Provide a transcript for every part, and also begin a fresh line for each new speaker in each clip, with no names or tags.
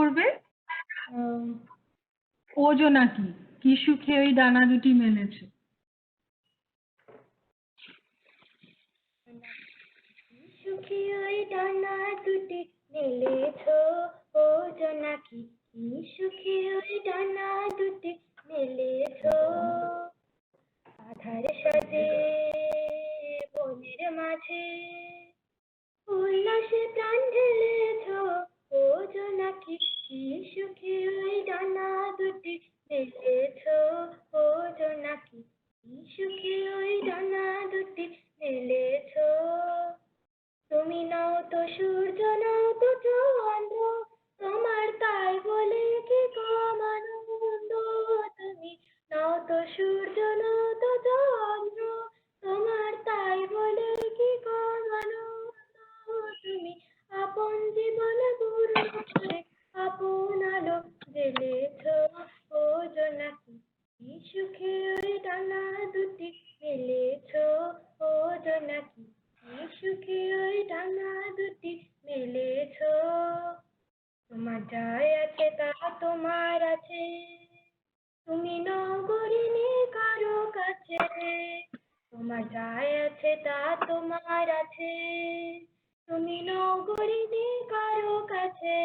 করবে ও জোনাকি কি সুখে ওই ডানা দুটি মেলেছে।
সুখী ওই ডানা দুটি মেলেছ ও জোনাকি, কি সুখী ওই ডানা দুটি মেলেছ। আধার সাজে বনের মাঝে উল্লাসে প্রাণ ঢেলেছ ও জোনাকি, কি সুখী ওই ডানা দুটি মেলেছ ও জোনাকি, কি সুখী ওই ডানা দুটি মেলেছ। তুমি নাও তো সূর্য নাও তো চন্দ্র, তোমার তাই বলে কি কম আনন্দ। তুমি নাও তো সূর্য নাও তো চন্দ্র, তোমার তাই বলে কি কম আনন্দ। তুমি আপন জীবন পূর্ণ করে আপন আলো জ্বেলেছ ও জোনাকি, কি সুখে ওই ডানা দুটি মেলেছ ও জোনাকি, কি সুখে ওই ডানা দুটি মেলেছ। তোমার যাই আছে তা তোমার আছে, তুমি নগরিনী কারো কাছে। তোমার যাই আছে তা তোমার আছে, তুমি নগরিনী কারো কাছে।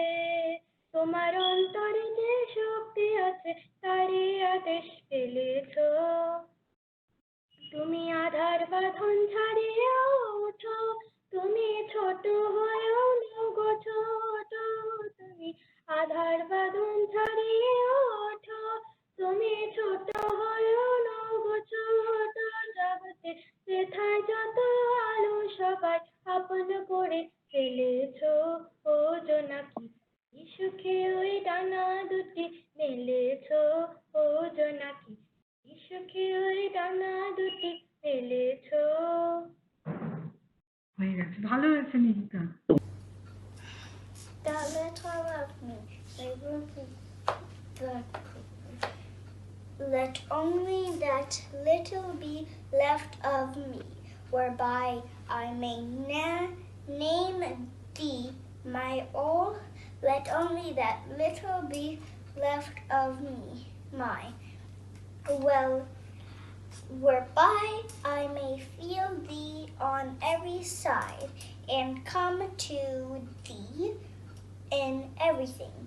তোমার অন্তরে যে শক্তি আছে তারই আদেশ পেলেছ। তুমি আধার বাঁধন ছাড়িয়ে ওঠো, তুমি ছোট হয়েও নগো ছোট। তুমি আধার বাঁধন ছাড়িয়ে ওঠো, তুমি ছোট হয়েও নগো ছোট। জগতে যেথায় যত আলো সবাই আপন করে ফেলেছ ও জোনাকি, কি সুখে ওই ডানা দুটি মেলেছ ও জোনাকি, কি সুখে ওই ডানা দুটি মেলেছ।
হয়ে গেছে, ভালো হয়েছে Miheeka.
That little of me, let only that little be left of me, whereby I may name thee my all. Let only that little be left of me, my well, whereby I may feel thee on every side, and come to thee in everything,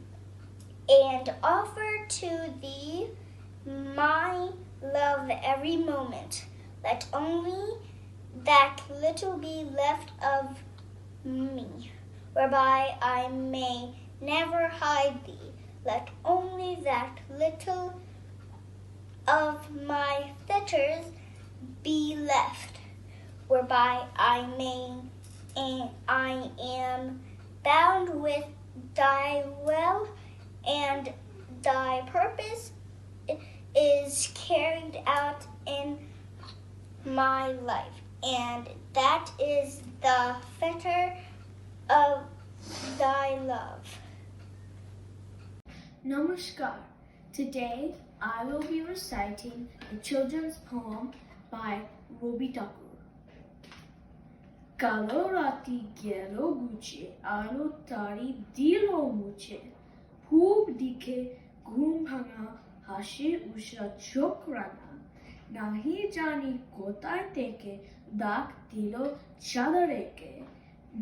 and offer to thee my love every moment. Let only that little be left of me, whereby I may never hide thee. Let only that little of my fetters be left, whereby I am bound with thy will, and thy purpose is carried out in my life, and that is the fetter of thy love.
Namaskar. Today I will be reciting a children's poem by Kobita. Kalo rati gelo guche, alo tari dilo muche. Hub dike ghum bhanga, hashe ushra chokrana. Nahi jani kotay teke, dak dilo chadareke.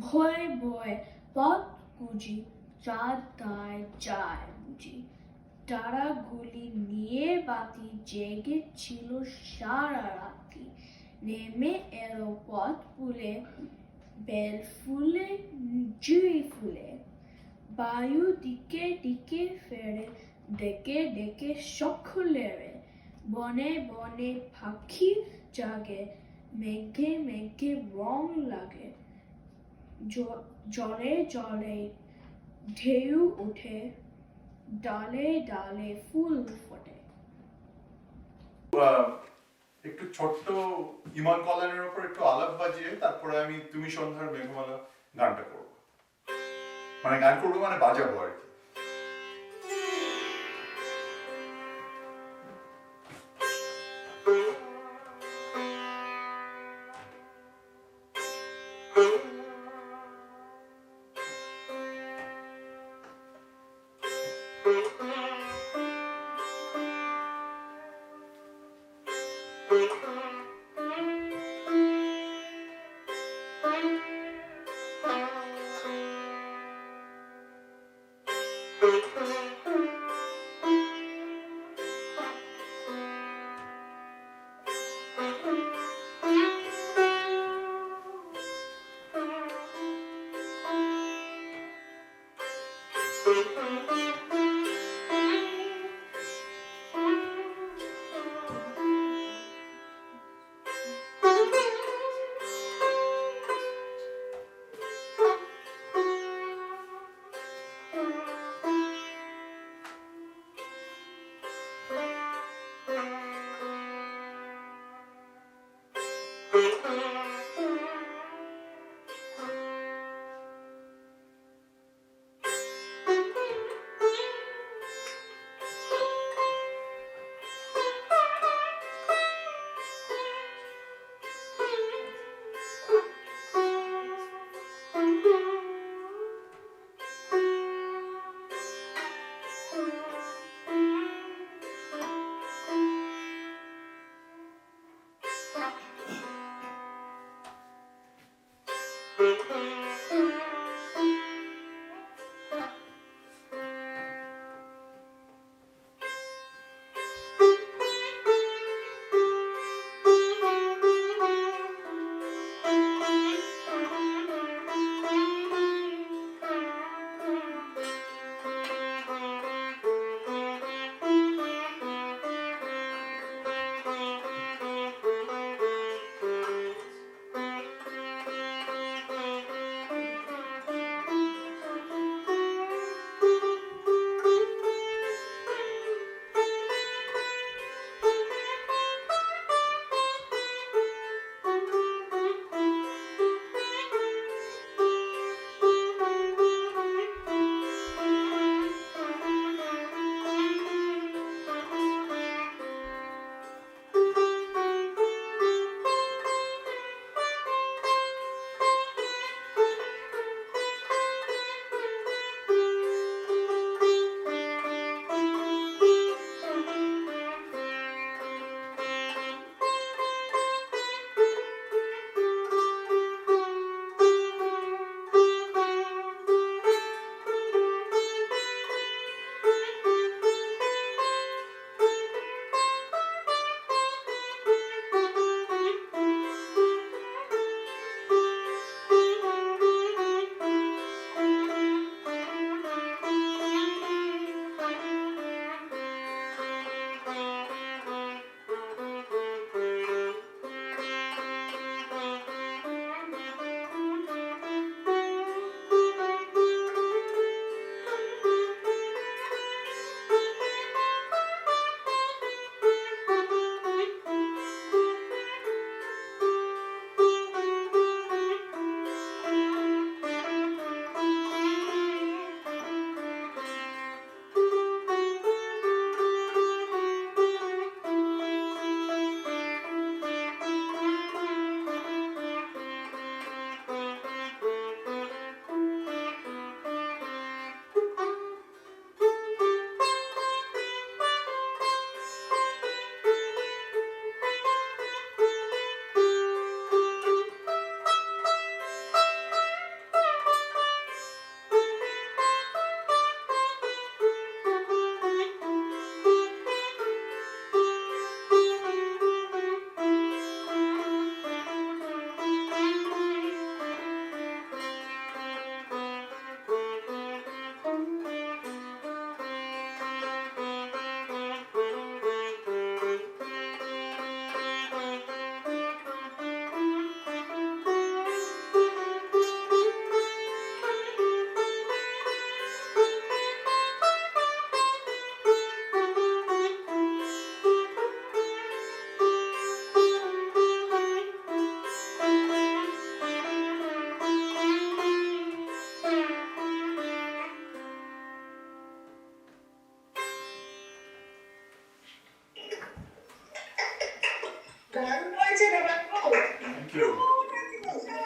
Bhoy bhoy pot kuji, chad tai jai buji. তারাগুলি নিয়ে বাতি জেগে ছিল সারা রাতি। নেমে এলো পথ ফুলে, bell ফুলে, জুঁই ফুলে। বায়ু দিকে দিকে ফেরে, ডেকে ডেকে সকলেরে। বনে বনে পাখি জাগে, মেঘে মেঘে রং লাগে। জলে জলে ঢেউ ওঠে, ডালে ডালে ফুল ফোটে।
একটু ছোট্ট ইমান কল্যাণের উপর একটু আলাপ বাজিয়ে তারপরে আমি তুমি সন্ধ্যার মেঘমালা গানটা করবো, মানে গান করবো মানে বাজাবো আর কি। Thank you.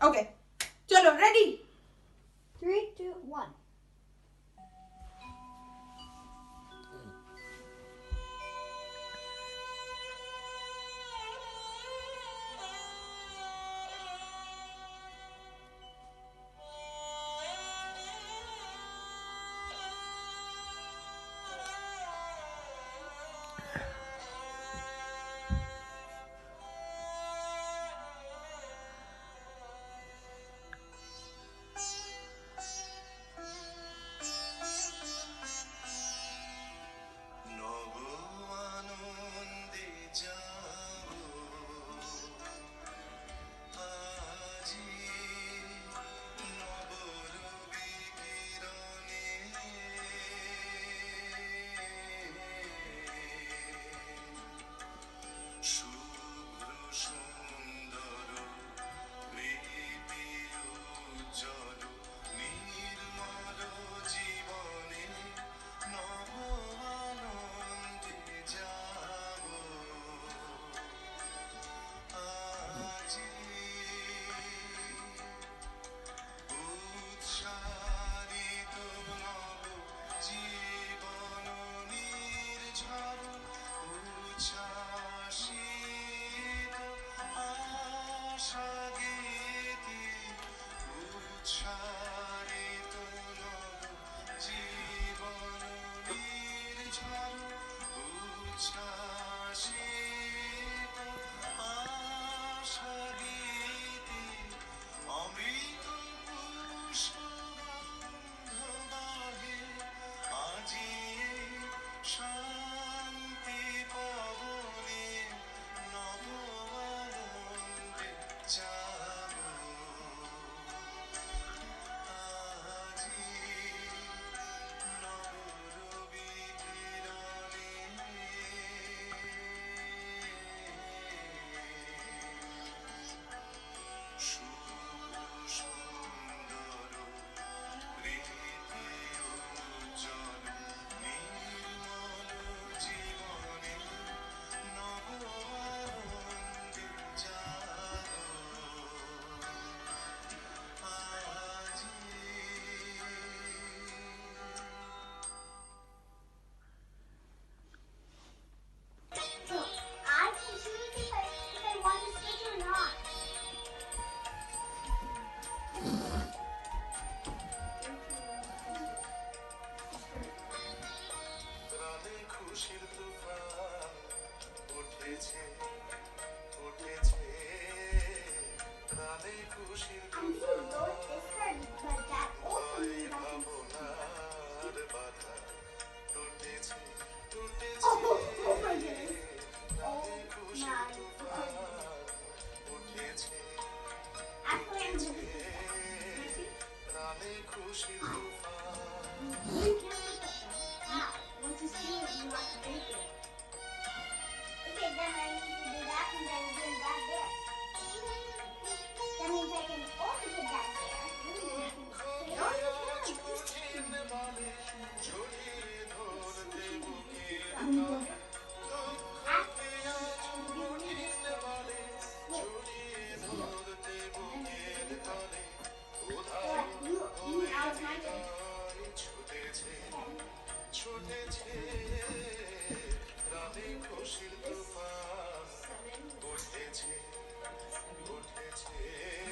Okay, chalo, ready?
3, 2, 1.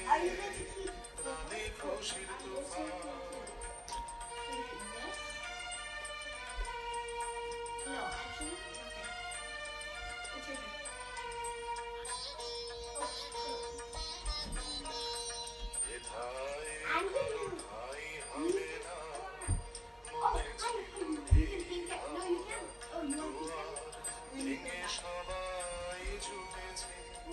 Are you going to keep No, actually, okay. It's your turn. I'm going to you can peek at. No, you can't. Oh, you want to peek at?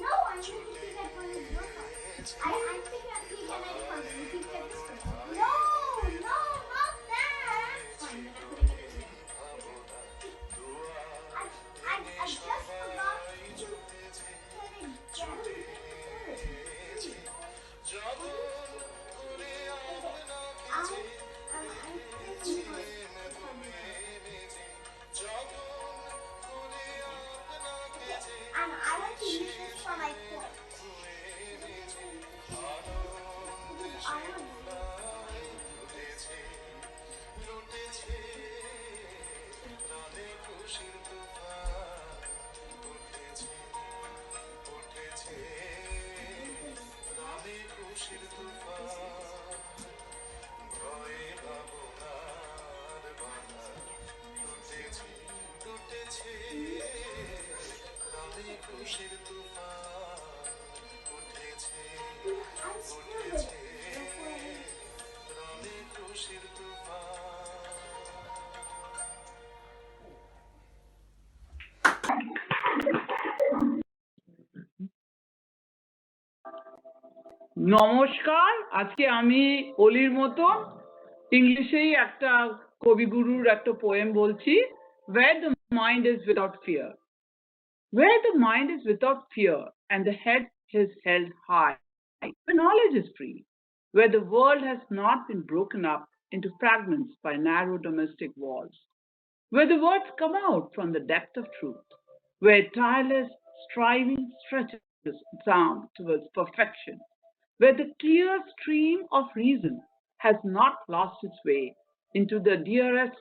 No, I'm going to peek at one of your cards. I'm thinking of peek at my card. You peek at this person. No, not that. Fine, then I'm putting it in there. I just forgot to put it down. And I want to use this for my points. I don't
নমস্কার, আজকে আমি অলির মতন ইংলিশেই একটা কবিগুরুর একটা poem বলছি, Where the mind is without fear. Where the mind is without fear and the head is held high, where knowledge is free, where the world has not been broken up into fragments by narrow domestic walls, where the words come out from the depth of truth, where tireless striving stretches down towards perfection, where the clear stream of reason has not lost its way into the dearest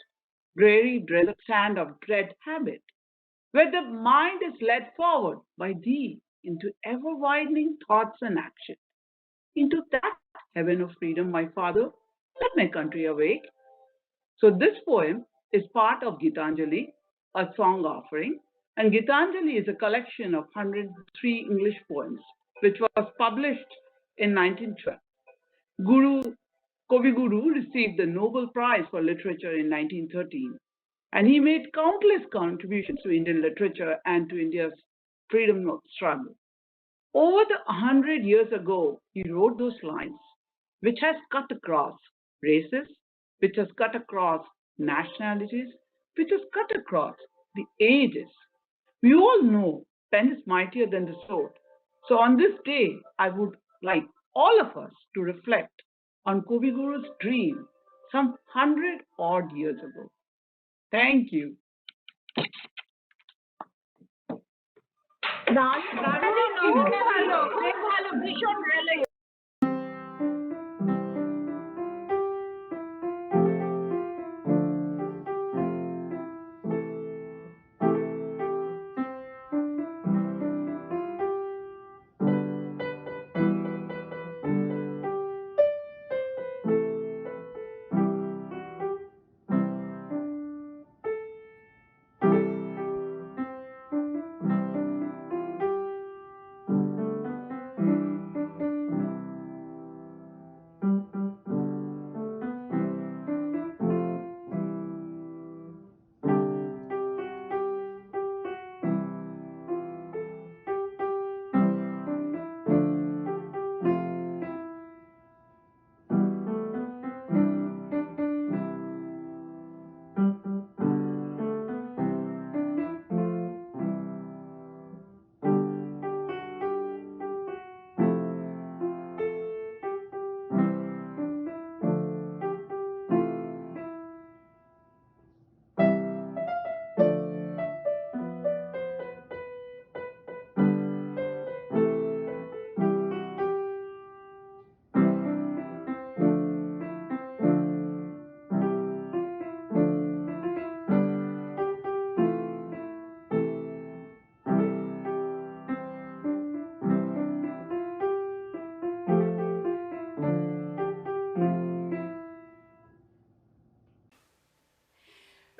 dreary desert sand of dread habit, where the mind is led forward by thee into ever-widening thoughts and action, into that heaven of freedom, my Father, let my country awake. So this poem is part of Gitanjali, a song offering, and Gitanjali is a collection of 103 English poems, which was published in 1912. Kobiguru received the Nobel Prize for Literature in 1913, and he made countless contributions to Indian literature and to India's freedom struggle. Over the 100 years ago, he wrote those lines, which has cut across races, which has cut across nationalities, which has cut across the ages. We all know pen is mightier than the sword. So on this day, I would like all of us to reflect on Kobiguru's dream some 100 odd years ago. Thank you.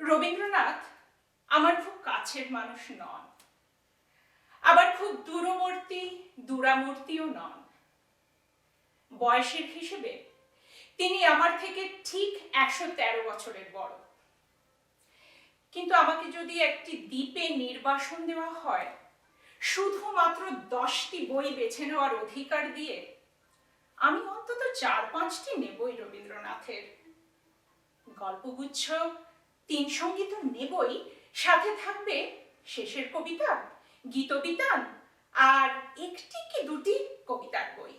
Rabindranath আমার খুব কাছের মানুষ নন, আবার খুব দূরামূর্তিও নন। বয়সের হিসেবে তিনি আমার থেকে ঠিক 113 বছরের বড়। কিন্তু আমাকে যদি একটি দ্বীপে নির্বাসন দেওয়া হয় শুধুমাত্র 10টি বই বেছে নেওয়ার অধিকার দিয়ে, আমি অন্তত 4-5টি নেবই রবীন্দ্রনাথের। গল্পগুচ্ছ, 3 সঙ্গীত নেবই, সাথে থাকবে শেষের কবিতা, গীতবিতান আর 1টি কি 2টি কবিতার বই।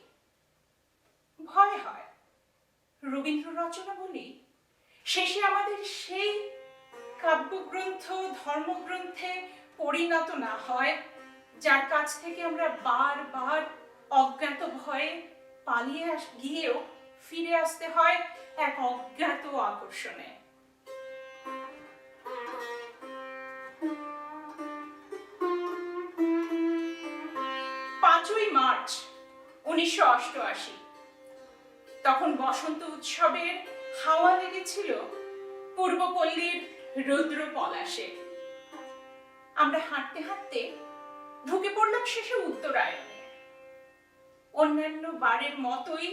ভয় হয় রবীন্দ্র রচনা বলি শেষে আমাদের সেই কাব্যগ্রন্থ ধর্মগ্রন্থে পরিণত না হয়, যার কাছ থেকে আমরা বারবার অজ্ঞাত ভয়ে পালিয়ে গিয়েও ফিরে আসতে হয় এক অজ্ঞাত আকর্ষণে। 5ই মার্চ 1988, তখন বসন্ত উৎসবের হাওয়া লেগেছিল পূর্বপল্লীর রুদ্র পলাশে। আমরা হাঁটতে হাঁটতে ঢুকে পড়লাম শেষে উত্তরায়ণে। অন্যান্য বারের মতোই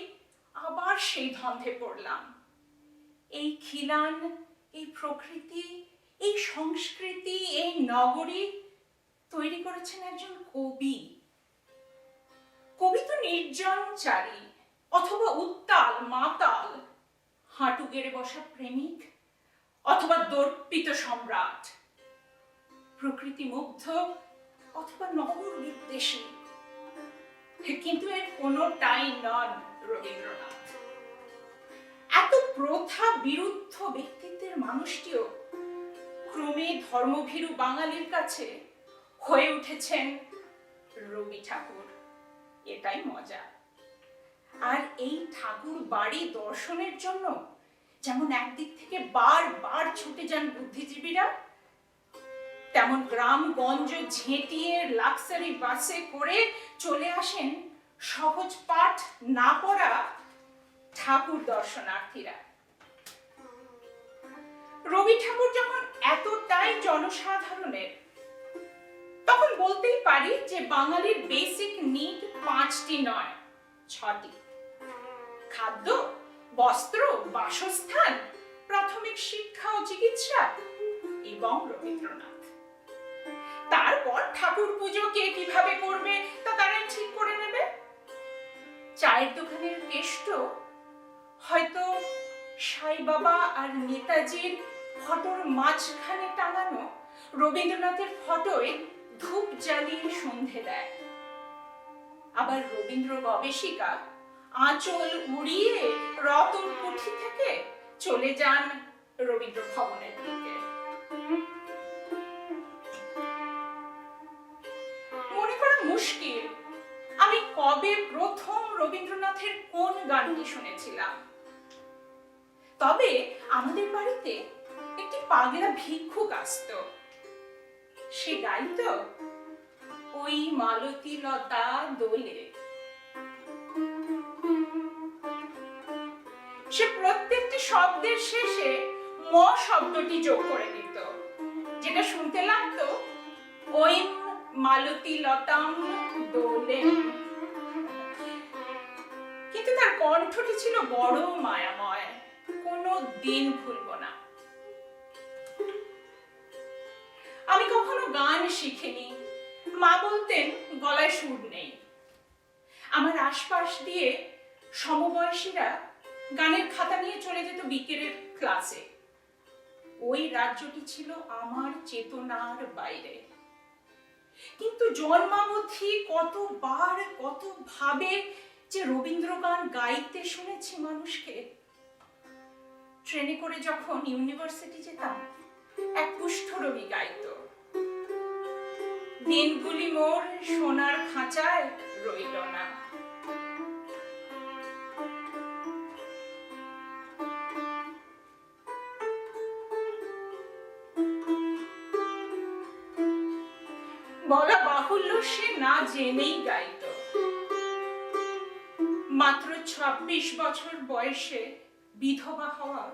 আবার সেই ধন্ধে পড়লাম। এই খিলান, এই প্রকৃতি, এই সংস্কৃতি, এই নগরী তৈরি করেছেন একজন কবি। কবি তো নির্জনচারী অথবা উত্তাল মাতাল, হাঁটু গেড়ে বসা প্রেমিক অথবা দর্পিত সম্রাট, প্রকৃতি মুগ্ধ অথবা নগর বিদ্বেষী। কিন্তু এর কোনোটাই নন রবীন্দ্রনাথ। এত প্রথা বিরুদ্ধ ব্যক্তিত্বের মানুষটিও ক্রমে ধর্মভীরু বাঙালির কাছে হয়ে উঠেছেন রবি ঠাকুর। এটাই মজা। আর এই ঠাকুর বাড়ি দর্শনের জন্য যেমন একদিক থেকে বারবার ছুটে যান বুদ্ধিজীবীরা, তেমন গ্রামগঞ্জ ঝেঁটিয়ে লাক্সারি বাসে করে চলে আসেন সহজ পাঠ না পড়া ঠাকুর দর্শনার্থীরা। রবি ঠাকুর যখন এতটাই জনসাধারণের, তখন বলতেই পারি যে বাঙালির বেসিক নিড 5টি নয় 6টি: খাদ্য, বস্ত্র, বাসস্থান, প্রাথমিক শিক্ষা ও চিকিৎসা এবং রবীন্দ্রনাথ। তারপর ঠাকুর পুজো কে কিভাবে করবে তা তারাই ঠিক করে নেবে। চায়ের দোকানের কেষ্ট হয়তো সাই বাবা আর নেতাজির ফটোর মাঝখানে টাঙানো রবীন্দ্রনাথের ফটোয় ধূপ জ্বালিয়ে সন্ধে দেয়। আবার রবীন্দ্র গবেষিকা আঁচল উড়িয়ে রতন কুঠি থেকে চলে যান রবীন্দ্র ভবনের দিকে। মনে করা মুশকিল আমি কবে প্রথম রবীন্দ্রনাথের কোন গানটি শুনেছিলাম। তবে আমাদের বাড়িতে একটি পাগলা ভিক্ষুক আসতো। সে গাইতো, ওই মালতী লতা দোলে। সে প্রত্যেকটি শব্দের শেষে ম শব্দটি যোগ করে দিত, যেটা শুনতে লাগতো ওই মালতী লতাম দোলে। কিন্তু তার কণ্ঠটি ছিল বড় মায়াময়, কোনো দিন ভুলবো না। আমি কখনো গান শিখিনি, মা বলতেন গলায় সুর নেই। আমার আশপাশ দিয়ে সমবয়সীরা গানের খাতা নিয়ে চলে যেত বিকেলের ক্লাসে। ওই রাজ্যটি ছিল আমার চেতনার বাইরে। কিন্তু জন্মাবধি কতবার কতভাবে যে রবীন্দ্র গান গাইতে শুনেছি মানুষকে। ট্রেনে করে যখন ইউনিভার্সিটি যেতাম, এক কুষ্ঠরোগী গাইত, দিনগুলি মোর সোনার খাঁচায় রইল না। বলা বাহুল্য সে না জেনেই গাইত। মাত্র 26 বছর বয়সে বিধবা হওয়া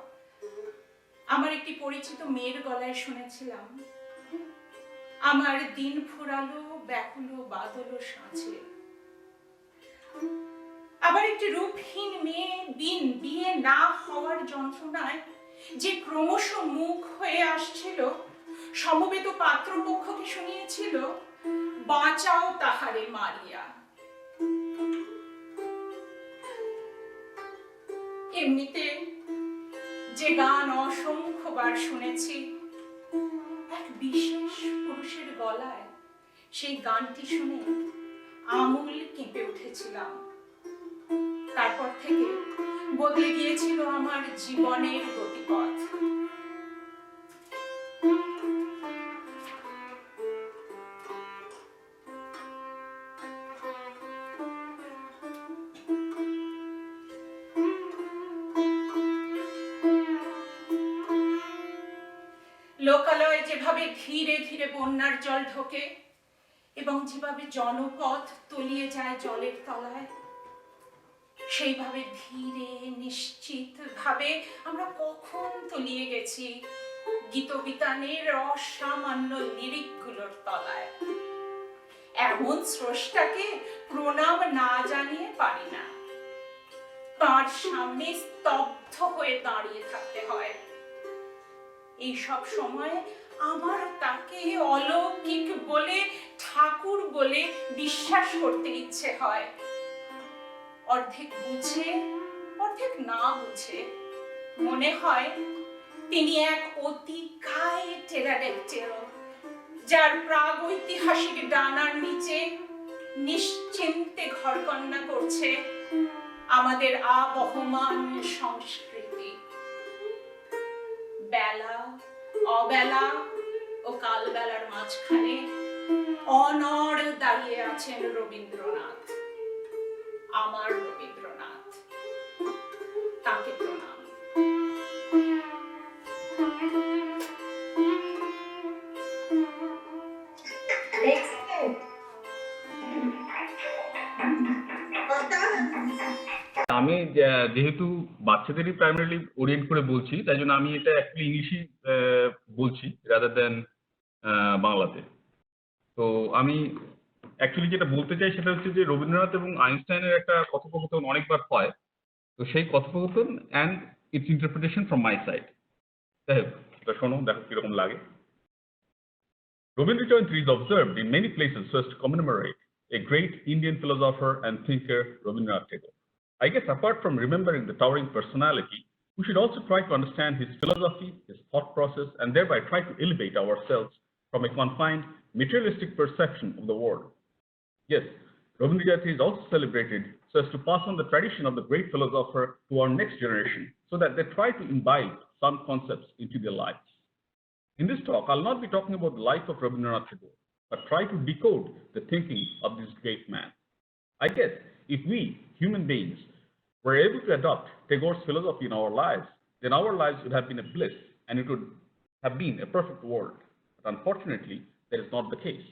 আমার একটি পরিচিত মেয়ের গলায় শুনেছিলাম, আমার দিন ফুরালো ব্যাকুল বাদল সাঁচে। আবার একটি রূপহীন মেয়ে বিয়ে না হওয়ার যন্ত্রণায় যে ক্রমশ মুখ হয়ে আসছিল, সমবেত পাত্রপক্ষকে শুনিয়েছিল, বাঁচাও তাহারে মারিয়া। এমনিতে যে গান অসংখ্যবার শুনেছি, এক বিশেষ পুরুষের গলায় সেই গানটি শুনে আমূল কেঁপে উঠেছিলাম। তারপর থেকে বদলে গিয়েছিল আমার জীবনের গতিপথ। লোকালয়ে যেভাবে ধীরে ধীরে বন্যার জল ঢোকে এবং যেভাবে জনপথ তলিয়ে যায় জলের তলায়, সেইভাবে ধীরে নিশ্চিত ভাবে আমরা কখন তলিয়ে গেছি গীতবিতানের অসামান্য লিরিকগুলোর তলায়। এমন স্রষ্টাকে প্রণাম না জানিয়ে পারি না। তার সামনে স্তব্ধ হয়ে দাঁড়িয়ে থাকতে হয়। এই সব সময় আমার তাকে অলৌকিক বলে, ঠাকুর বলে বিশ্বাস করতে ইচ্ছে হয়। অর্ধেক বুঝে অর্ধেক না বুঝে মনে হয় তিনি এক অতিকায় টেরাডেক্টেল, যার প্রাগৈতিহাসিক ডানার নিচে নিশ্চিন্তে ঘরকন্যা করছে আমাদের আবহমান সংস্কৃতি। বেলা অবেলা ও কালবেলার মাঝখানে অনড় দাঁড়িয়ে আছেন রবীন্দ্রনাথ, আমার রবীন্দ্রনাথ। তাকে প্রণাম।
আমি যেহেতু বাচ্চাদেরই প্রাইমারিলি ওরিয়েন্ট করে বলছি, তাই জন্য আমি এটা অ্যাকচুয়ালি ইংলিশই বলছি রাদার দেন বাংলাতে। তো আমি অ্যাকচুয়ালি যেটা বলতে চাই সেটা হচ্ছে যে রবীন্দ্রনাথ এবং আইনস্টাইনের একটা কথোপকথন অনেকবার হয়। তো সেই কথোপকথন and it's interpretation from my side. যাই হোক, এটা শোনো, দেখো কিরকম লাগে। Rabindra Jayanti is observed in many places so as to commemorate a great Indian philosopher and thinker, Rabindranath Thakur. I guess apart from remembering the towering personality, we should also try to understand his philosophy, his thought process, and thereby try to elevate ourselves from a confined, materialistic perception of the world. Yes, Rabindra Jayanti is also celebrated so as to pass on the tradition of the great philosopher to our next generation, so that they try to imbibe some concepts into their lives. In this talk, I'll not be talking about the life of Rabindranath Thakur, but try to decode the thinking of this great man. I guess if we, human beings, were able to adopt Tagore's philosophy in our lives, then our lives would have been a bliss and it would have been a perfect world. But unfortunately, that is not the case.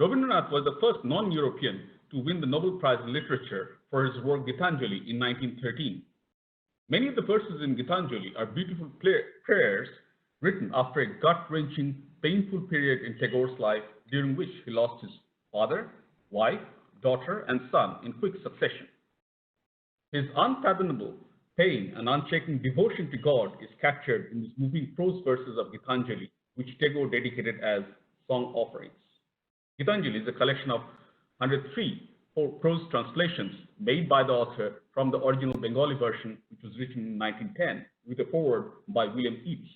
Rabindranath was the first non-European to win the Nobel Prize in Literature for his work Gitanjali in 1913. Many of the verses in Gitanjali are beautiful prayers written after a gut-wrenching, painful period in Tagore's life during which he lost his father, wife, daughter, and son in quick succession. His unfathomable pain and unshaken devotion to God is captured in these moving prose verses of Gitanjali, which Tagore dedicated as song offerings. Gitanjali is a collection of 103 prose translations made by the author from the original Bengali version, which was written in 1910, with a foreword by William Yeats.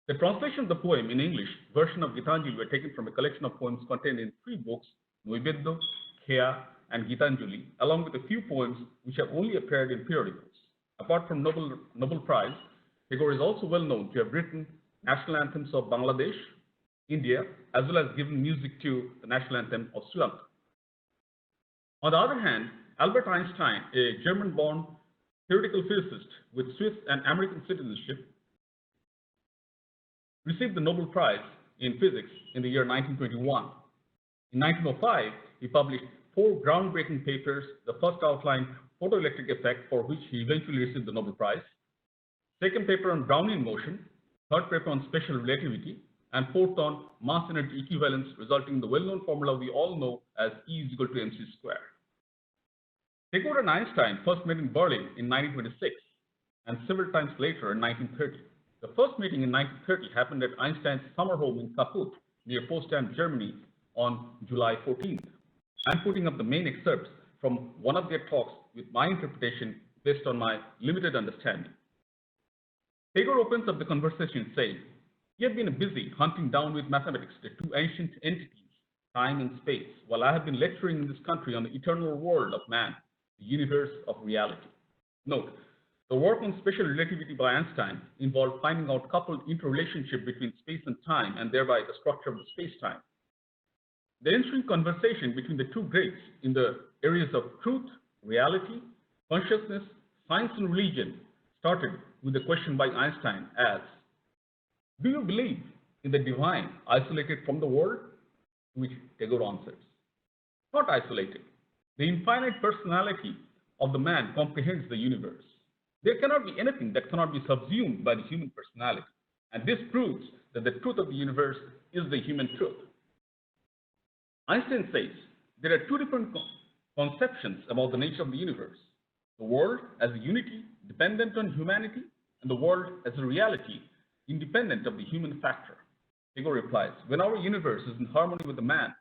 The translation of the poem in English version of Gitanjali were taken from a collection of poems contained in 3 books, Noibeddo, Khea, and Gitanjali, along with a few poems which have only appeared in periodicals. Apart from Nobel Prize, Tagore is also well known to have written national anthems of Bangladesh, India, as well as given music to the national anthem of Sri Lanka. On the other hand, Albert Einstein, a German-born theoretical physicist with Swiss and American citizenship, received the Nobel Prize in Physics in the year 1921. In 1905, he published 4 groundbreaking papers, the first outlined photoelectric effect, for which he eventually received the Nobel Prize. second paper on Brownian motion, third paper on special relativity, and fourth on mass energy equivalence, resulting in the well-known formula we all know as E is equal to mc square. Tagore and Einstein first met in Berlin in 1926 and several times later in 1930. The first meeting in 1930 happened at Einstein's summer home in Kaput, near Potsdam, Germany, on July 14th. I'm putting up the main excerpts from one of their talks with my interpretation based on my limited understanding. Tagore opens up the conversation saying, "He had been busy hunting down with mathematics the two ancient entities, time and space, while I have been lecturing in this country on the eternal world of man, the universe of reality." Note, the work on special relativity by Einstein involved finding out coupled interrelationship between space and time and thereby the structure of the space-time. The ensuing conversation between the two greats in the areas of truth, reality, consciousness, science and religion started with the question by Einstein as, "Do you believe in the divine isolated from the world?" To which Tagore answers, "Not isolated. The infinite personality of the man comprehends the universe. There cannot be anything that cannot be subsumed by the human personality, and this proves that the truth of the universe is the human truth." Einstein says there are two different conceptions about the nature of the universe: the world as a unity dependent on humanity, and the world as a reality independent of the human factor. Tagore replies, "When our universe is in harmony with the man,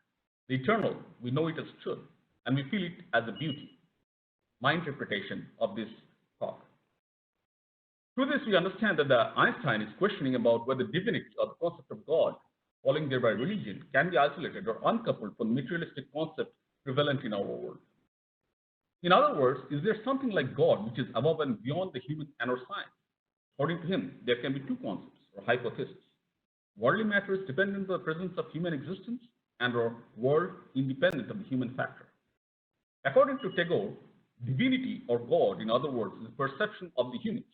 the eternal, we know it as truth, and we feel it as a beauty." My interpretation of this talk. Through this, we understand that Einstein is questioning about whether divinity or the concept of God, following thereby religion, can be isolated or uncoupled from the materialistic concept prevalent in our world. In other words, is there something like God which is above and beyond the human and or science? According to him, there can be two concepts or hypotheses: worldly matter is dependent on the presence of human existence, and or world independent of the human factor. According to Tagore, divinity or God, in other words, is the perception of the humans.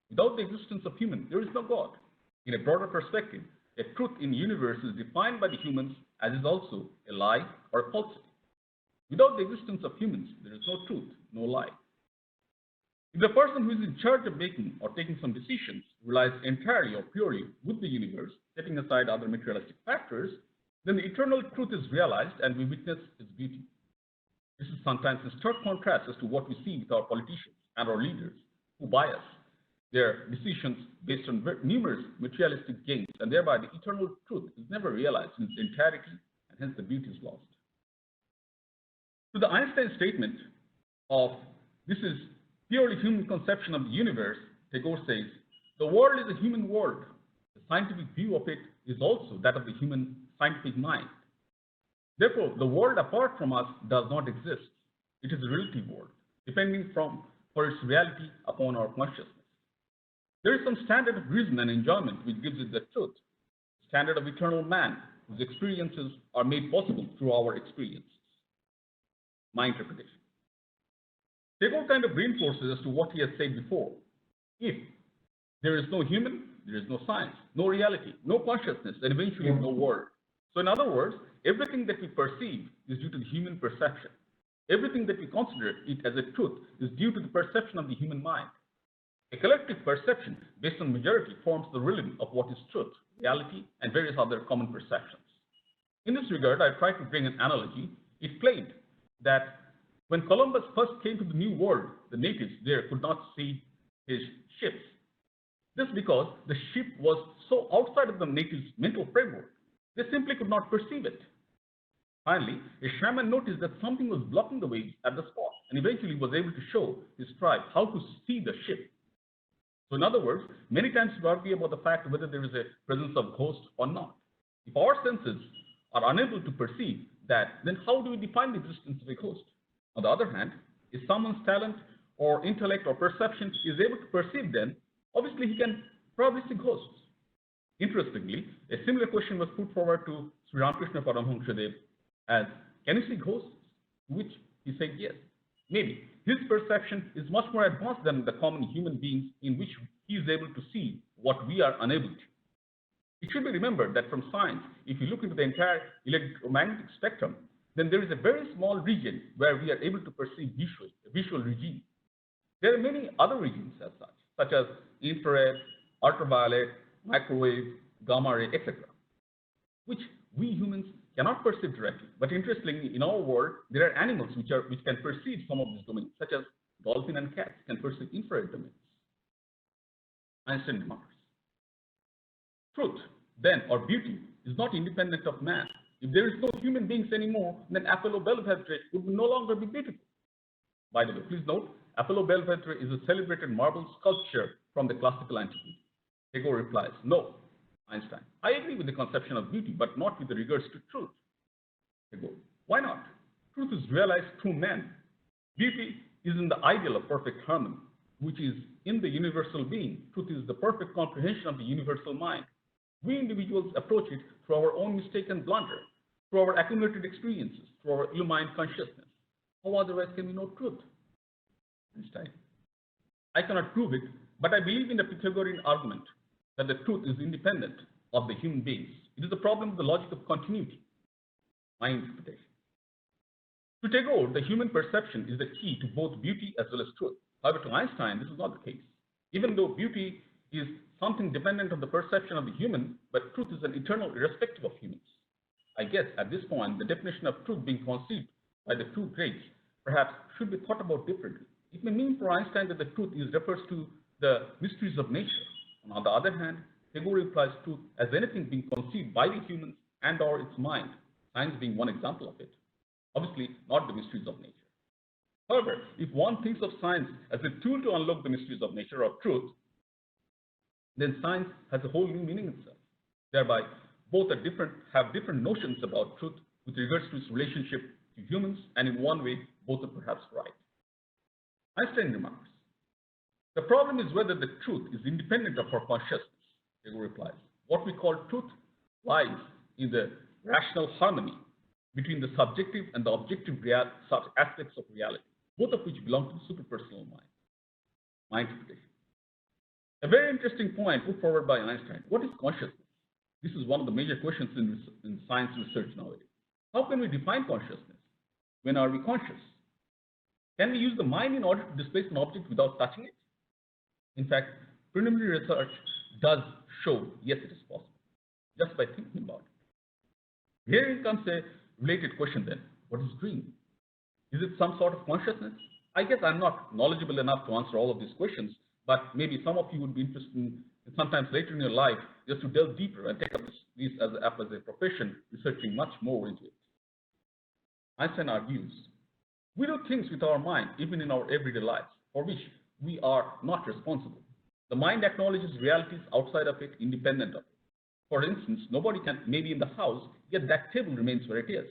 Without the existence of human, there is no God. In a broader perspective, a truth in the universe is defined by the humans as is also a lie or a falsity. Without the existence of humans, there is no truth, no lie. If the person who is in charge of making or taking some decisions relies entirely or purely with the universe, setting aside other materialistic factors, then the eternal truth is realized and we witness its beauty. This is sometimes in stark contrast as to what we see with our politicians and our leaders, who bias their decisions based on numerous materialistic gains, and thereby the eternal truth is never realized in its entirety, and hence the beauty is lost. To the Einstein statement of "this is purely human conception of the universe," Tagore says, "The world is a human world. The scientific view of it is also that of the human scientific mind. Therefore, the world apart from us does not exist. It is a relative world, depending for its reality upon our consciousness. There is some standard of reason and enjoyment which gives it the truth, standard of eternal man, whose experiences are made possible through our experiences." My interpretation. Tagore kind of reinforces as to what he has said before. If there is no human, there is no science, no reality, no consciousness, and eventually no world. So in other words, everything that we perceive is due to the human perception. Everything that we consider it as a truth is due to the perception of the human mind. A collective perception based on majority forms the realm of what is truth, reality, and various other common perceptions. In this regard, I tried to bring an analogy. It claimed that when Columbus first came to the New World, the natives there could not see his ships. This because the ship was so outside of the natives' mental framework, they simply could not perceive it. Finally, a shaman noticed that something was blocking the waves at the spot, and eventually was able to show his tribe how to see the ship. So in other words, many times we argue about the fact whether there is a presence of ghost or not. If our senses are unable to perceive that, then how do we define the existence of a ghost? On the other hand, if someone's talent or intellect or perception is able to perceive them, obviously he can probably see ghosts. Interestingly, a similar question was put forward to Sri Ramakrishna Paramahansa as, "Can you see ghosts?" To which he said yes. Maybe his perception is much more advanced than the common human beings, in which he is able to see what we are unable to. It should be remembered that from science, if you look into the entire electromagnetic spectrum, then there is a very small region where we are able to perceive visually, a visual regime. There are many other regions as such as infrared, ultraviolet, microwave, gamma ray, etc., which we humans cannot perceive directly. But interestingly, in our world, there are animals which can perceive some of these domains, such as dolphin and cats can perceive infrared domains. Einstein remarks, truth, then, or beauty, is not independent of man. If there is no human beings anymore, then Apollo Belvedere would no longer be beautiful. By the way, please note, Apollo Belvedere is a celebrated marble sculpture from the classical antiquity. Tagore replies, no, Einstein, I agree with the conception of beauty, but not with regards to truth. Tagore, why not? Truth is realized through man. Beauty is in the ideal of perfect harmony, which is in the universal being. Truth is the perfect comprehension of the universal mind. We individuals approach it through our own mistake and blunder, through our accumulated experiences, through our illumined consciousness. How otherwise can we know truth? Einstein, I cannot prove it, but I believe in the Pythagorean argument that the truth is independent of the human beings. It is the problem of the logic of continuity. My interpretation. To Tagore, the human perception is the key to both beauty as well as truth. However, to Einstein, this is not the case. Even though beauty is something dependent on the perception of the human, but truth is an eternal irrespective of humans. I guess at this point, the definition of truth being conceived by the two greats perhaps should be thought about differently. It may mean for Einstein that the truth refers to the mysteries of nature. And on the other hand, Tagore implies truth as anything being conceived by the humans and or its mind, science being one example of it. Obviously, not the mysteries of nature. However, if one thinks of science as a tool to unlock the mysteries of nature or truth, then science has a whole new meaning itself. Thereby, both have different notions about truth with regards to its relationship to humans, and in one way, both are perhaps right. Einstein remarks, the problem is whether the truth is independent of our consciousness. Tagore replies, what we call truth lies in the rational harmony between the subjective and the objective aspects of reality, both of which belong to the superpersonal mind. My interpretation. A very interesting point put forward by Einstein. What is consciousness? This is one of the major questions in science research nowadays. How can we define consciousness? When are we conscious? Can we use the mind in order to displace an object without touching it? In fact, preliminary research does show, yes, it is possible, just by thinking about it. Here comes a related question then. What is dream? Is it some sort of consciousness? I guess I'm not knowledgeable enough to answer all of these questions, but maybe some of you would be interested in sometimes later in your life just to delve deeper and take up this as a profession, researching much more into it. Einstein argues, we do things with our mind, even in our everyday lives, for which we are not responsible. The mind acknowledges realities outside of it, independent of it. For instance, nobody may be in the house, yet that table remains where it is.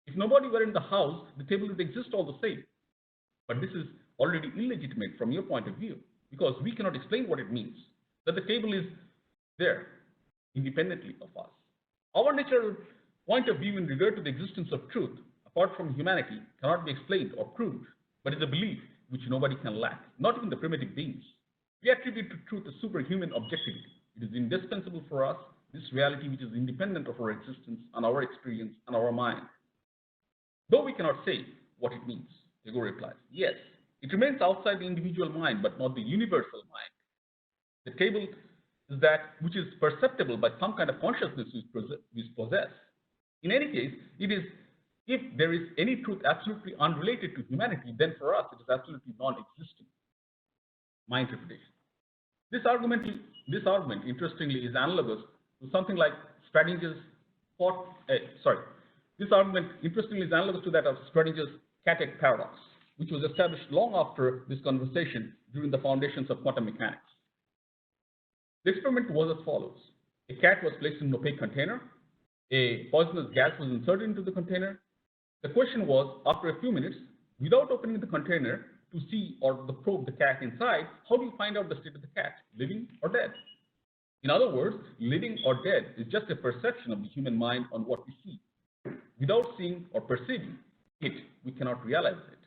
If nobody were in the house, the table would exist all the same. But this is already illegitimate from your point of view, because we cannot explain what it means, that the table is there, independently of us. Our natural point of view in regard to the existence of truth, apart from humanity, cannot be explained or proved, but is a belief which nobody can lack, not even the primitive beings. We attribute to truth a superhuman objectivity. It is indispensable for us, this reality which is independent of our existence and our experience and our mind. Though we cannot say what it means, Tagore replies, yes, it remains outside the individual mind, but not the universal mind. The table is that which is perceptible by some kind of consciousness we possess. In any case, it is, if there is any truth absolutely unrelated to humanity, then for us it is absolutely non-existent. My interpretation. This argument, interestingly, is analogous to something like Schrodinger's to that of Schrodinger's cat egg paradox, which was established long after this conversation during the foundations of quantum mechanics. The experiment was as follows. A cat was placed in an opaque container. A poisonous gas was inserted into the container. The question was, after a few minutes, without opening the container to see or to probe the cat inside, how do you find out the state of the cat, living or dead? In other words, living or dead is just a perception of the human mind on what we see. Without seeing or perceiving it, we cannot realize it.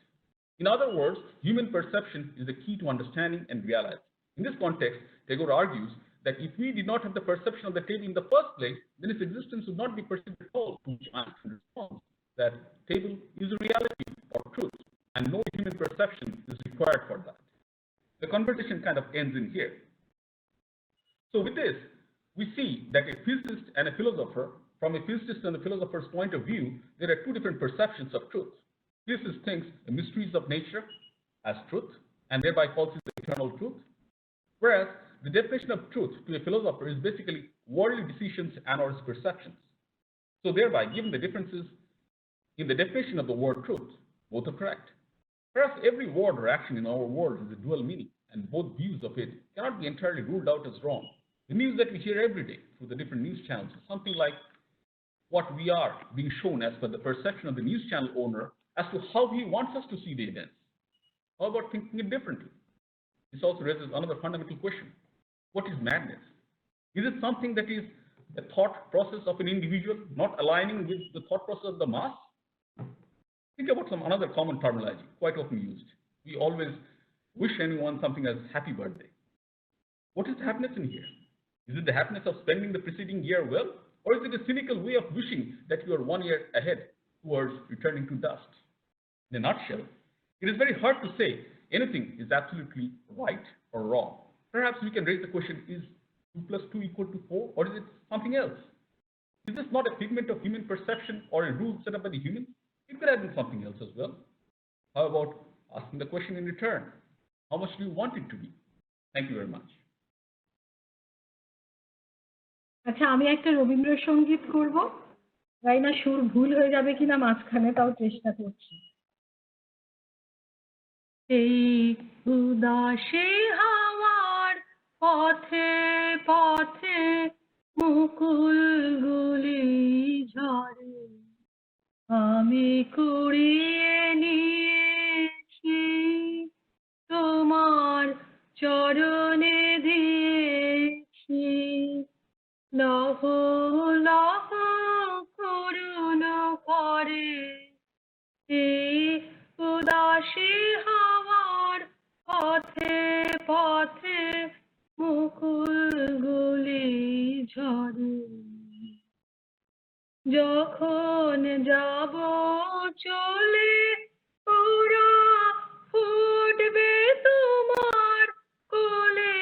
In other words, human perception is the key to understanding and realizing. In this context, Tagore argues that if we did not have the perception of the table in the first place, then its existence would not be perceived at all. To which Einstein responds that table is a reality or truth, and no human perception is required for that. The conversation kind of ends in here. So with this, we see that a physicist and a philosopher, from a physicist and a philosopher's point of view, there are two different perceptions of truth. Physicist thinks the mysteries of nature as truth, and thereby calls it the eternal truth. Whereas the definition of truth to a philosopher is basically worldly decisions and or perceptions. So thereby, given the differences in the definition of the word truth, both are correct. Perhaps every word or action in our world has a dual meaning, and both views of it cannot be entirely ruled out as wrong. The news that we hear every day through the different news channels is something like what we are being shown as per the perception of the news channel owner as to how he wants us to see the events. How about thinking it differently? This also raises another fundamental question. What is madness? Is it something that is the thought process of an individual not aligning with the thought process of the mass? Think about another common terminology, quite often used. We always wish anyone something as happy birthday. What is the happiness in here? Is it the happiness of spending the preceding year well? Or is it a cynical way of wishing that you are 1 year ahead towards returning to dust? In a nutshell, it is very hard to say anything is absolutely right or wrong. Perhaps we can raise the question, is 2 plus 2 equal to 4, or is it something else? Is this not a figment of human perception or a rule set up by the humans? It could have been something else as well. How about asking the question in return? How much do you want it to be? Thank you very much.
আচ্ছা, আমি একটা রবীন্দ্রসঙ্গীত করব। জানি না সুর ভুল হয়ে যাবে কিনা মাঝখানে, তাও চেষ্টা করছি। এই উদাসী হাওয়ার পথে পথে মুকুলগুলি ঝরে, আমি কুড়িয়ে নিয়েছি তোমার চরণে দিয়েছি, লহ লহ করুণ করে এই উদাসী হাওয়ার পথে পথে মুকুলগুলি ঝরে। যখন যাব চলে ওরা ফুটবে তোমার কোলে,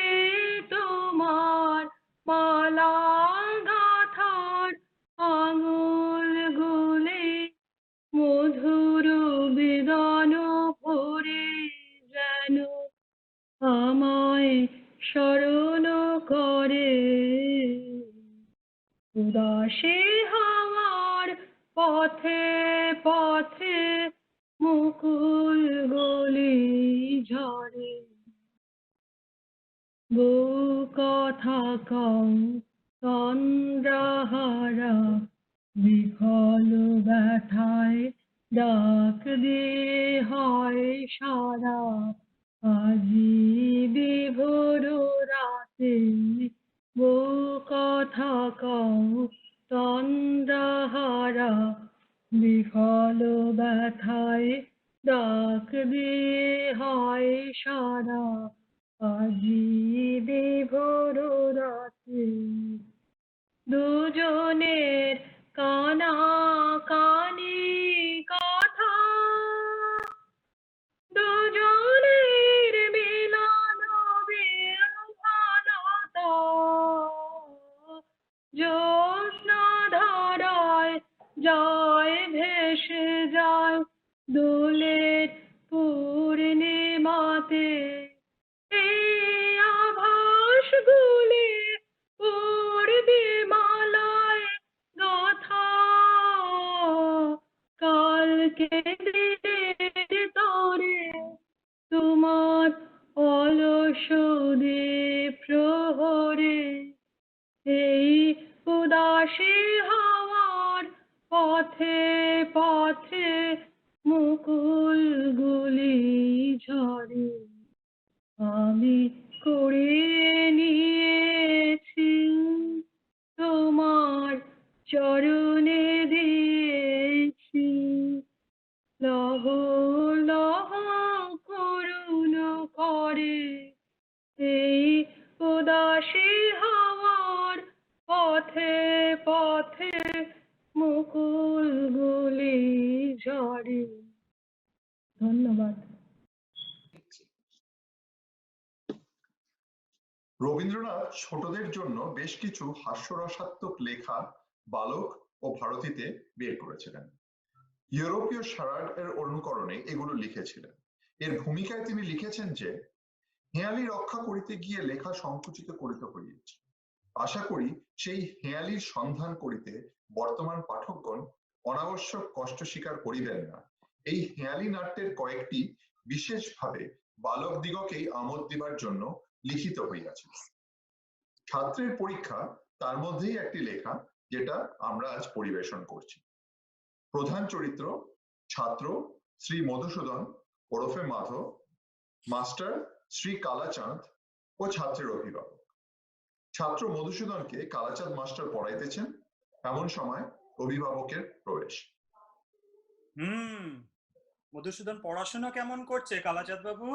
তোমার মালা গাঁথার আঙুলগুলি মধুর বেদন ভরে যেন আমায় স্মরণ করে। উদাসী হাওয়ার পথে পথে মুকুলগুলি ঝরে। বউ কথা কও তন্দ্রাহারা, বিফল ব্যথায় ডাক দিয়ে হয় সারা, আজি বিভোর রাতে। বউ কথা কও তন্দ্রাহারা, বিফল ব্যথায় ডাক দিয়ে হয় সারা, আজি বিভোর রাতে। দুজনের কানা কানি কথা, দুজনের মিলন বিহ্বলতা, জ্যোৎস্না ধারায় যায় ভেসে যায় দোলের পূর্ণিমাতে। এই আভাসগুলি পড়বে মালায় গাথা, কালকে দিনের তরে তোমার অলস প্রহরে। এই উদাসী হাওয়ার পথে পথে মুকুলগুলি ঝরে, আমি কুড়িয়ে নিয়েছি তোমার চরণে দিয়েছি, লহ লহ করুণ করে এই উদাসী হাওয়ার পথে পথে মুকুলগুলি ঝরে। ধন্যবাদ।
রবীন্দ্রনাথ ছোটদের জন্য বেশ কিছু হাস্যরসাত্মক লেখা বালক ও ভারতীতে বের করেছিলেন। ইউরোপীয় শারাড এর অনুকরণে এগুলো লিখেছিলেন। এর ভূমিকায় তিনি লিখেছেন যে, হেঁয়ালি রক্ষা করিতে গিয়ে লেখা সংকুচিত করিতে হইয়াছে। আশা করি সেই হেঁয়ালির সন্ধান করিতে বর্তমান পাঠকগণ অনাবশ্যক কষ্ট স্বীকার করিবেন না। এই হেঁয়ালি নাট্যের কয়েকটি বিশেষভাবে বালক দিগকেই আমোদ দিবার জন্য লিখিত হইয়াছে। ছাত্রের পরীক্ষা তার মধ্যেই একটি লেখা, যেটা আমরা আজ পরিবেশন করছি। প্রধান চরিত্র ছাত্র শ্রী মধুসূদন ওরফে মাধব, মাস্টার শ্রী কালাচাঁদ ও ছাত্রের অভিভাবক। ছাত্র মধুসূদনকে কালাচাঁদ মাস্টার পড়াইতেছেন, এমন সময় অভিভাবকের প্রবেশ।
মধুসূদন পড়াশোনা কেমন করছে কালাচাঁদ বাবু?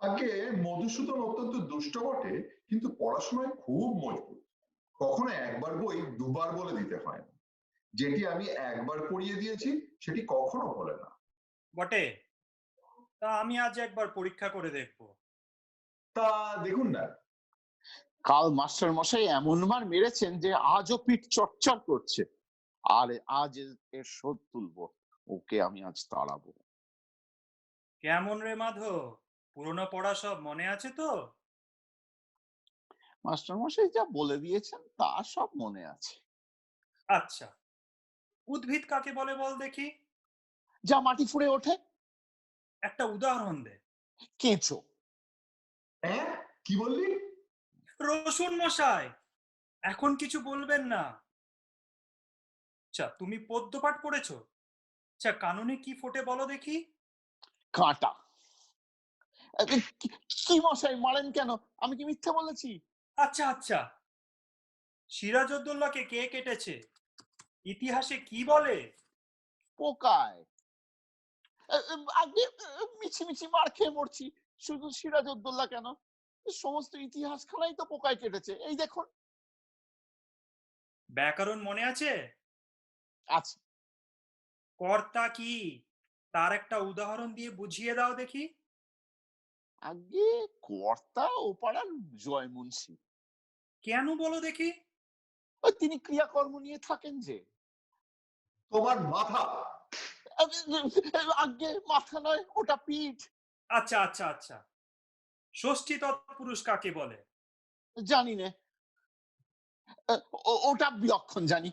আগে মধুসূদন অত্যন্ত দুষ্ট বটে, কিন্তু পড়াশোনায় খুব মজবুত। কখনো একবার বই দুবার বলে দিতে হয় না। যেটি আমি একবার পড়িয়ে দিয়েছি সেটি কখনো বলে না।
বটে, তা আমি আজ একবার পরীক্ষা করে দেখব।
তা দেখুন না।
কাল মাস্টার মশাই এমন মার মেরেছেন যে আজও পিঠ চটচট করছে। আর আজ এর শোধ তুলবো। ওকে আমি আজ তাড়াবো।
কেমন রে মাধব, পুরনো পড়া সব মনে আছে তো?
মাস্টার মশাই যা বলে দিয়েছেন তা সব মনে আছে।
আচ্ছা, উদ্ভিদ কাকে বলে বল দেখি?
যা মাটি ফুঁড়ে ওঠে।
একটা উদাহরণ দে।
কেঁচো।
কি বললি?
রসুন মশাই, এখন কিছু বলবেন না। আচ্ছা, তুমি পদ্য পাঠ পড়েছো? আচ্ছা, কাননে কি ফোটে বলো দেখি?
কাঁটা। কি মশাই মারেন কেন? আমি কি মিথ্যা বলেছি?
আচ্ছা আচ্ছা, সিরাজউদ্দৌলাকে কে কেটেছে? ইতিহাসে কি বলে?
পোকায়। আগে মিছিমিছি মার খেয়ে মরছি। শুধু সিরাজউদ্দৌলা কেন, সমস্ত ইতিহাস খানাই তো পোকায় কেটেছে। এই দেখুন।
ব্যাকরণ মনে আছে?
আচ্ছা।
কর্তা কি, তার একটা উদাহরণ দিয়ে বুঝিয়ে দাও দেখি।
আগে কর্তা ও পাড়ার জয় মুন্সি।
কেন বলো দেখি?
তিনি ক্রিয়াকর্ম নিয়ে থাকেন যে।
তোমার মাথা।
আগে মাথা নয়, ওটা পিঠ।
আচ্ছা আচ্ছা আচ্ছা, ষষ্ঠী তৎপুরুষ কাকে বলে?
জানি না। ওটা বিলক্ষণ জানি,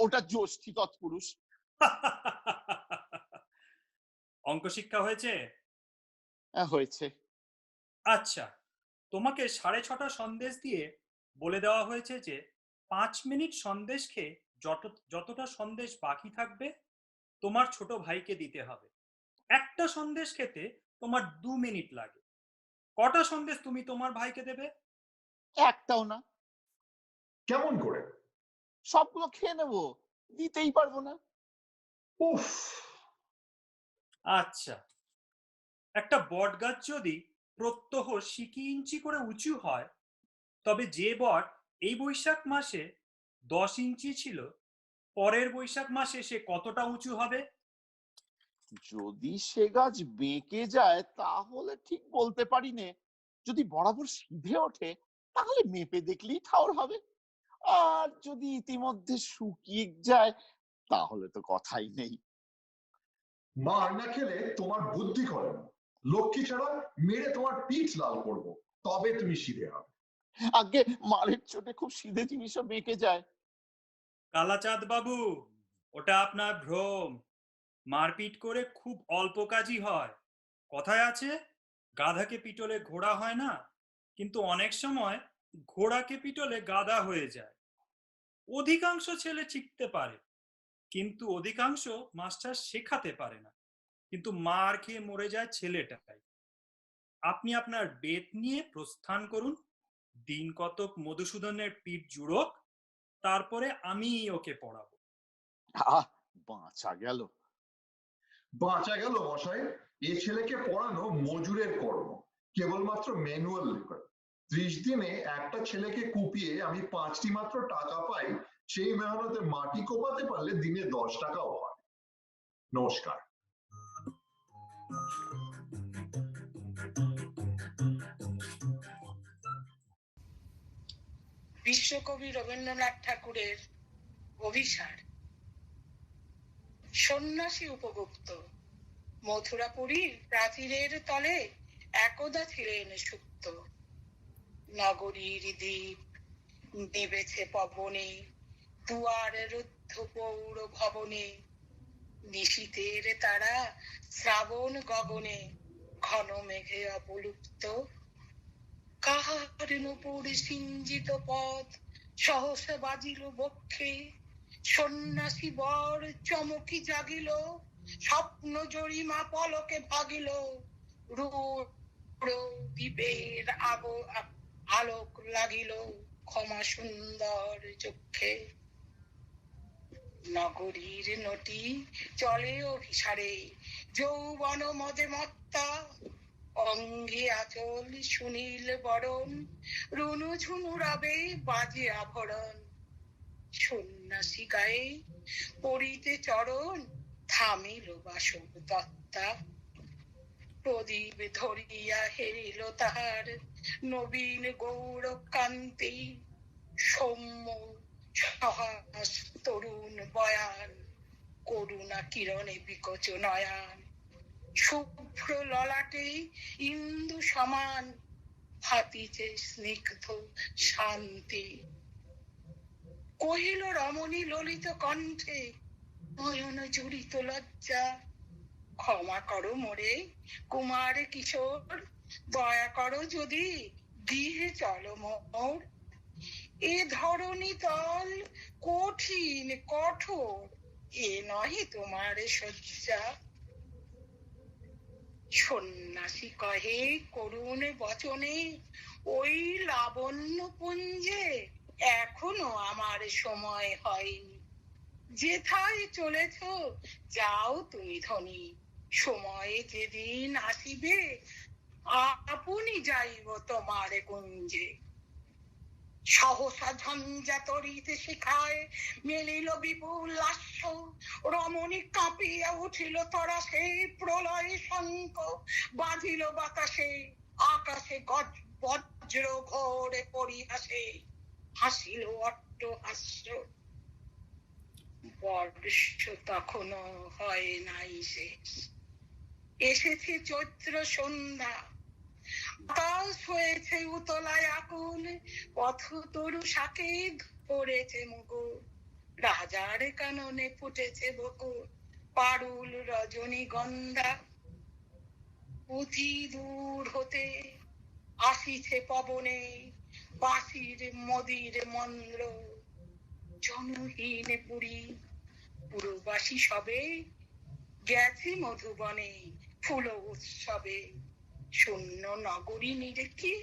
ওটা জ্যোষ্ঠী তৎপুরুষ।
অঙ্ক শিক্ষা হয়েছে?
হয়েছে।
আচ্ছা, তোমাকে 6:30 সন্দেশ দিয়ে বলে দেওয়া হয়েছে যে 5 মিনিট সন্দেশ খেয়ে যতটা সন্দেশ বাকি থাকবে তোমার ছোট ভাইকে দিতে হবে। একটা সন্দেশ খেতে তোমার 2 মিনিট লাগে। কটা সন্দেশ তুমি তোমার ভাইকে দেবে?
একটাও না।
কেমন করে?
সবগুলো খেয়ে নেব, দিতেই পারবো না।
উফ।
আচ্ছা, একটা বট গাছ যদি প্রত্যহ সিকি ইঞ্চি করে উঁচু হয়, তবে যে বট এই বৈশাখ মাসে 10 ইঞ্চি ছিল, পরের বৈশাখ মাসে সে কতটা উঁচু হবে?
যদি সে গাছ বেঁকে যায় তাহলে ঠিক বলতে পারি নে। যদি বরাবর সিধে ওঠে তাহলে মেপে দেখলেই ঠাউর হবে। আর যদি ইতিমধ্যে শুকিয়ে যায় তাহলে তো কথাই নেই।
মার না খেলে তোমার বুদ্ধি করে না। লক্ষ্মী ছাড়া মেরে তোমার পিঠ লাল করবো, তবে তুমি সিধে হবে।
আগে মারের চোটে খুব সিধে জিনিসও বেঁকে যায়।
কালাচাঁদ বাবু, ওটা আপনার ভ্রম। মারপিট করে খুব অল্প কাজই হয়। কথায় আছে, গাধাকে পিটলে ঘোড়া হয় না, কিন্তু অনেক সময় ঘোড়াকে পিটলে গাধা হয়ে যায়। অধিকাংশ ছেলে শিখতে পারে, কিন্তু অধিকাংশ মাস্টার শেখাতে পারে না, কিন্তু মার খেয়ে মরে যায় ছেলেটাই। আপনি আপনার বেত নিয়ে প্রস্থান করুন, দিন কতক মধুসূদনের পিঠ জুড়োক, তারপরে আমি ওকে পড়াবো।
বাঁচা গেল।
বাঁচা গেল মশাই। এ ছেলেকে পড়ানো মজুরের কর্ম, কেবলমাত্র ম্যানুয়াল লেবার। 30 দিনে একটা ছেলেকে কুপিয়ে আমি 5টি মাত্র টাকা পাই। সেই মেহনতে মাটি কোপাতে পারলে দিনে 10 টাকাও হয়। নমস্কার।
বিশ্বকবি রবীন্দ্রনাথ ঠাকুরের অভিসার। সন্ন্যাসী উপগুপ্ত মথুরাপুরীর প্রাচীরের তলে একদা ছিলেন সুপ্ত। নগরীর দ্বীপ নিবেছে পবনে, দুয়ার রুদ্ধ পৌর ভবনে, নিশীথের তারা শ্রাবণ গগনে, ঘন মেঘে অপলুপ্ত। কাহার নূপুর সিঞ্জিত পথ সহসা বাজিল বক্ষে, সন্ন্যাসী বর চমকি জাগিল, স্বপ্ন জরিমা পলকে ভাগিল। রূঢ় দ্বীপের আলোক লাগিল ক্ষমা সুন্দর চক্ষে। নগরীর নটি চলে অভিসারে, যৌবন মদে মত্তা, অঙ্গে আচল সুনীল বরণ, রুনু ঝুনু রবে বাজে আভরণ। সন্ন্যাসী গায়ে পড়িতে চরণ, থামিল বাসব দত্তা। প্রদীপ ধরিয়া হেরিল তাহার নবীন গৌর কান্তি, সৌম্য সহাস তরুণ বয়ান, করুণা কিরণে বিকচ নয়ান। শুভ্র ললাটে ইন্দু সমান, হাতিছে স্নিগ্ধ শান্তি। কহিল রমণী ললিত কণ্ঠে, নয়ন জড়িত লজ্জা। ক্ষমা করো মোরে কুমার কিশোর, দয়া করো যদি গৃহে চলো মোর। এ ধরণী তল কঠিন কঠোর, এ নহে তোমার শয্যা। সন্ন্যাসী কহে করুণ বচনে, ওই লাবণ্য পুঞ্জে এখনো আমার সময় হয়নি। যেথায় চলেছ যাও তুমি ধনী, সময়ে যেদিন আসিবে আপনি যাইব তোমার কুঞ্জে। সহসা ঝঞ্ঝা তরিতে শিখায় মেলিল বিপুল লাস্য, রমণী কাঁপিয়া উঠিল তরা সেই প্রলয় শঙ্খ। বাঁধিল বাতাসে আকাশে বজ্র ঘোরে পরিহাসে, হাসিল অট্টহাস্য। বর্ষ তখনো হয় নাই শেষ, এসেছে চৈত্র সন্ধ্যা। বাতাস হয়েছে উতলায় আকুল, পথ তরু শাকে ধরেছে মুকুল। রাজার কাননে ফুটেছে বকুল, পারুল রজনীগন্ধা। পুঁথি দূর হতে আসিছে পবনে, বাঁশির মদির মন্দ্র। জনহীন পুরী পুরবাসী সবে, গেছে মধুবনে ফুল উৎসবে। শূন্য নগরী নিরেখে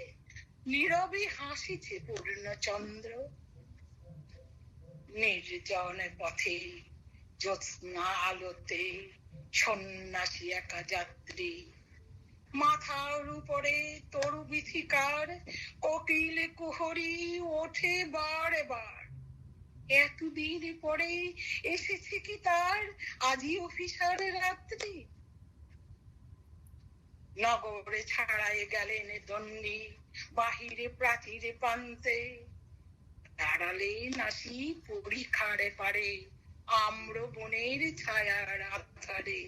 নীরবে হাসিছে পূর্ণচন্দ্র। নির্জন পথে জ্যোৎস্না আলোতে সন্ন্যাসী একা যাত্রী। মাথার উপরে তরু বিথিকার, কোকিল কুহরি ওঠে বারে বার। এতদিন পরে এসেছে কি তার আজি অফিসার রাত্রি। নগরে ছাড়াই গেলেন দণ্ডী, বাহিরে প্রাচীরে প্রান্তে। দাঁড়ালে নাসি পরীক্ষারে পারে, আম্র বনের ছায়ার আধারে।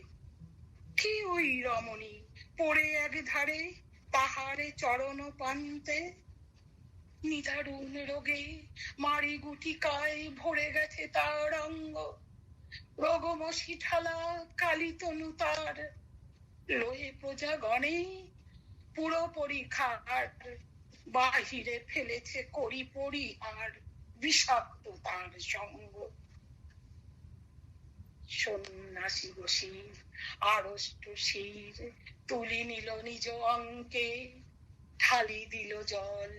কি ওই রমণী পড়ে এক ধারে, তাহারে চরণ পান্তে। নিদারুণ রোগে মারি গুটিকায় ভরে গেছে তার অঙ্গ। রোগমসি ঠালা কালী তনু তার, লোহে প্রজা গণে পুরোপুরি খাট। বাহিরে ফেলেছে করি পরিহার, বিষাক্ত তার সঙ্গ। সন্ন্যাসী বসি আড়ষ্ট শির তুলি নিল নিজ অঙ্কে। ঢালি দিল জল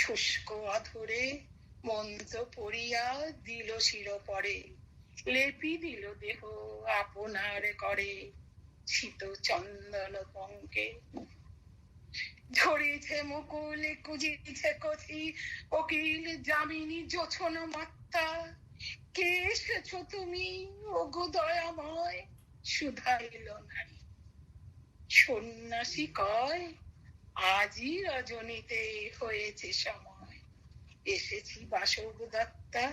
শুষ্ক অধরে, মন্ত্র পড়িয়া দিল শির পরে। লেপি দিল দেহ আপনার করে, শীত চন্দন পঙ্কে। ঝরেছে মুকুল কুজিছে কচি, কোকিল যামিনী জোছন মাত্তা। কে এসেছ তুমি ওগো দয়াময়, শুধাইল নারী। সন্ন্যাসী কয় আজই রজনীতে হয়েছে সময়। এসেছি বাসব দত্তা